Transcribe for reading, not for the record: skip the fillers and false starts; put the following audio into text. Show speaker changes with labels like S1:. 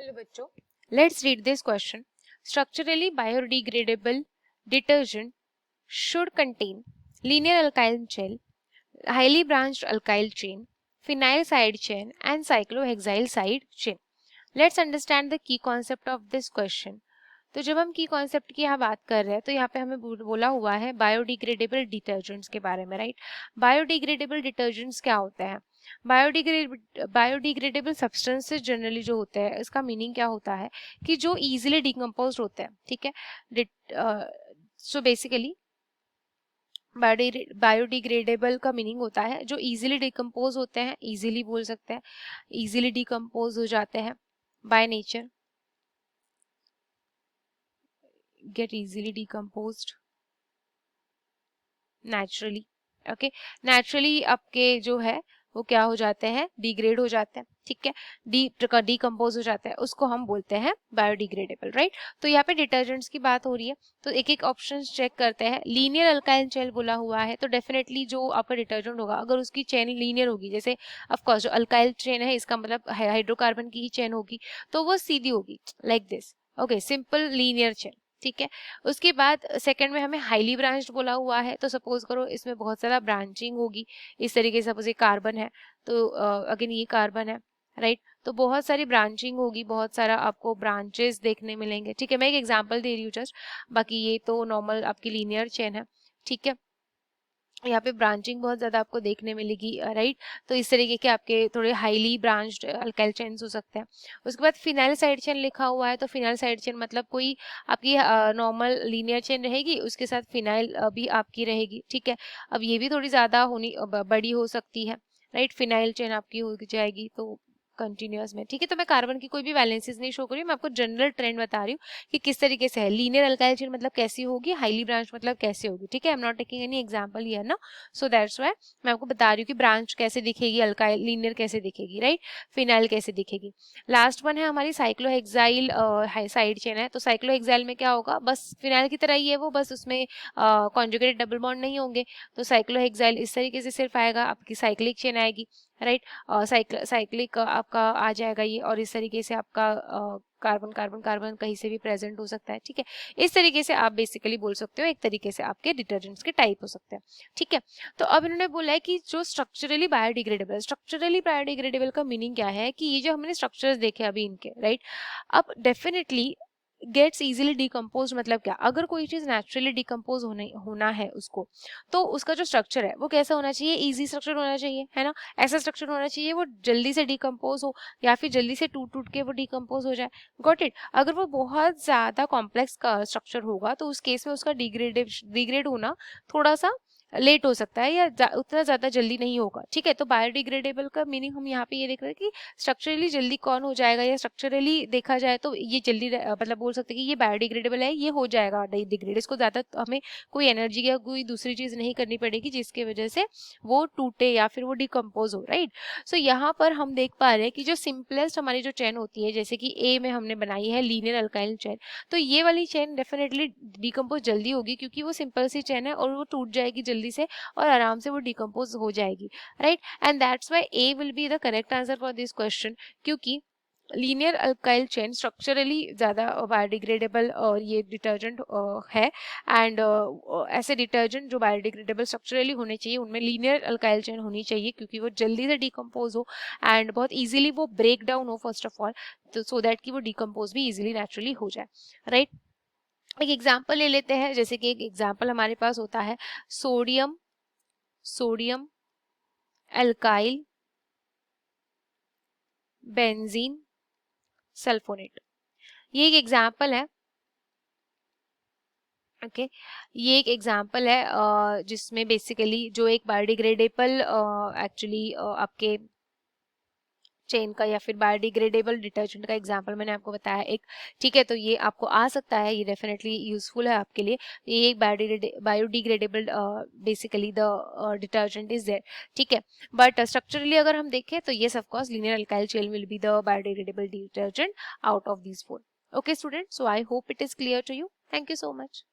S1: Hello बच्चों, let's read this question. Structurally biodegradable detergent should contain linear alkyl gel, highly branched alkyl chain, phenyl side chain and cyclohexyl side chain. Let's understand the key concept of this question. तो जब हम की concept की यहाँ बात कर रहे हैं तो यहाँ पे हमें बोला हुआ है बायोडिग्रेडेबल डिटर्जेंट्स के बारे में, राइट. बायोडिग्रेडेबल डिटर्जेंट्स क्या होते हैं? बायोडिग्रेडेबल सब्सटेंसेस जनरली जो होते हैं, इसका मीनिंग क्या होता है कि जो इजीली डिकम्पोज होते हैं, ठीक है. सो बेसिकली बायोडिग्रेडेबल का मीनिंग होता है जो इजीली डिकम्पोज होते हैं, इजीली बोल सकते हैं, इजीली डिकम्पोज हो जाते हैं by nature, get easily decomposed naturally. Okay, naturally आपके जो है वो क्या हो जाते हैं, डिग्रेड हो जाते हैं, ठीक है, डिकम्पोज हो जाता है, उसको हम बोलते हैं बायोडिग्रेडेबल, राइट. तो यहाँ पे डिटर्जेंट्स की बात हो रही है तो एक एक ऑप्शन चेक करते हैं. लीनियर अल्काइल जेल बोला हुआ है तो डेफिनेटली जो आपका डिटर्जेंट होगा अगर उसकी चेन लीनियर होगी, जैसे ऑफकोर्स जो अल्काइल चेन है इसका मतलब हाइड्रोकार्बन की ही चेन होगी तो वो सीधी होगी like this. Okay, simple linear chain, ठीक है. उसके बाद सेकंड में हमें हाईली ब्रांच्ड बोला हुआ है तो सपोज करो इसमें बहुत ज़्यादा ब्रांचिंग होगी. इस तरीके से सपोज ये कार्बन है तो अगेन ये कार्बन है, राइट. तो बहुत सारी ब्रांचिंग होगी, बहुत सारा आपको ब्रांचेस देखने मिलेंगे, ठीक है. मैं एक एग्जांपल दे रही हूँ जस्ट, बाकी ये तो नॉर्मल आपकी लीनियर चेन है, ठीक है. यहाँ पे ब्रांचिंग बहुत ज़्यादा आपको देखने मिलेगी, राइट. तो इस तरीके के आपके थोड़े हाईली ब्रांच्ड अल्काइल चेन्स हो सकते हैं. उसके बाद फिनाइल साइड चेन लिखा हुआ है तो फिनाइल साइड चेन मतलब कोई आपकी नॉर्मल लीनियर चेन रहेगी, उसके साथ फिनाइल भी आपकी रहेगी, ठीक है. अब ये भी थोड़ी ज़्यादा होनी बड़ी हो सकती है, राइट. फिनाइल चेन आपकी हो जाएगी तो कंटिन्यूअस में, ठीक है. तो मैं कार्बन की कोई भी वैलेंसीज नहीं शो कर रही हूँ, मैं आपको जनरल ट्रेंड बता रही हूँ कि किस तरीके से है. लीनियर अल्काइल चेन मतलब कैसी होगी, हाईली ब्रांच मतलब कैसे होगी, ठीक है. I am not taking any example here ना, सो दैट्स व्हाई मैं आपको बता रही हूँ कि ब्रांच कैसे दिखेगी, अल्काइल लीनियर कैसे दिखेगी, राइट. फिनाइल कैसे दिखेगी. लास्ट वन है हमारी साइक्लोहेक्साइल साइड चेन है तो साइक्लोहेक्साइल में क्या होगा, बस फिनाइल की तरह ही है वो, बस उसमें कॉन्जुगेटेड डबल बॉन्ड नहीं होंगे. तो साइक्लोहेक्साइल इस तरीके से सिर्फ आएगा, आपकी साइक्लिक चेन आएगी, राइट. साइक्लिक आपका आ जाएगा ये, और इस तरीके से आपका कार्बन कार्बन कार्बन कहीं से भी प्रेजेंट हो सकता है, ठीक है. इस तरीके से आप बेसिकली बोल सकते हो, एक तरीके से आपके डिटर्जेंट्स के टाइप हो सकते हैं, ठीक है. तो अब इन्होंने बोला है कि जो स्ट्रक्चरली बायोडिग्रेडेबल का मीनिंग क्या है कि ये जो हमने स्ट्रक्चर्स देखे अभी इनके, राइट. अब डेफिनेटली गेट्स इजीली डिकम्पोज मतलब क्या, अगर कोई चीज नेचुरली डिकम्पोज होना है उसको, तो उसका जो स्ट्रक्चर है वो कैसा होना चाहिए, इजी स्ट्रक्चर होना चाहिए, है ना. ऐसा स्ट्रक्चर होना चाहिए वो जल्दी से डिकम्पोज हो या फिर जल्दी से टूट टूट के वो डिकम्पोज हो जाए. Got it. अगर वो बहुत ज्यादा कॉम्प्लेक्स का स्ट्रक्चर होगा तो उस केस में उसका डिग्रेड होना थोड़ा सा लेट हो सकता है या उतना ज्यादा जल्दी नहीं होगा, ठीक है. तो बायोडिग्रेडेबल का मीनिंग हम यहाँ पे ये देख रहे हैं कि स्ट्रक्चरली जल्दी कौन हो जाएगा, या स्ट्रक्चरली देखा जाए तो ये जल्दी मतलब बोल सकते हैं कि ये बायोडिग्रेडेबल है, ये हो जाएगा डिग्रेड. इसको ज्यादा हमें कोई एनर्जी या कोई दूसरी चीज नहीं करनी पड़ेगी जिसकी वजह से वो टूटे या फिर वो डिकम्पोज हो, राइट. सो यहाँ पर हम देख पा रहे हैं कि जो सिंपलेस्ट हमारी जो चेन होती है, जैसे कि ए में हमने बनाई है लीनियर अल्काइल चेन, तो ये वाली चेन डेफिनेटली डिकम्पोज जल्दी होगी क्योंकि वो सिंपल सी चेन है और वो टूट जाएगी जल्दी से और आराम से वो डिकम्पोज हो जाएगी, right. And that's why A will be the correct answer for this question, क्योंकि लीनियर अल्काइल चेन स्ट्रक्चरली ज़्यादा बायोडिग्रेडेबल और ये डिटर्जेंट है. एंड ऐसे डिटर्जेंट जो बायोडिग्रेडेबल स्ट्रक्चरली होने चाहिए उनमें लीनियर अल्काइल चेन होनी चाहिए क्योंकि वो जल्दी से डिकम्पोज हो एंड बहुत इजीली वो ब्रेक डाउन हो फर्स्ट ऑफ ऑल, तो सो दैट कि वो डिकम्पोज भी इजीली नेचुरली हो जाए, राइट. एक एग्जाम्पल ले लेते हैं, जैसे कि एक एग्जाम्पल हमारे पास होता है सोडियम एल्काइल बेंजीन सल्फोनेट. ये एक एग्जाम्पल है, ओके. ये एक एग्जाम्पल है जिसमें बेसिकली जो एक बायोडिग्रेडेबल एक्चुअली आपके चेन का या फिर बायोडिग्रेडेबल डिटर्जेंट का एग्जांपल मैंने आपको बताया एक, ठीक है. तो ये आपको आ सकता है, ये डेफिनेटली यूजफुल है आपके लिए. ये एक biodegradable basically the detergent is there, ठीक है. बट स्ट्रक्चरली अगर हम देखें तो ये of course linear alkyl gel will be the biodegradable detergent out of these four. Okay students, so I hope it is clear to you. Thank you so much.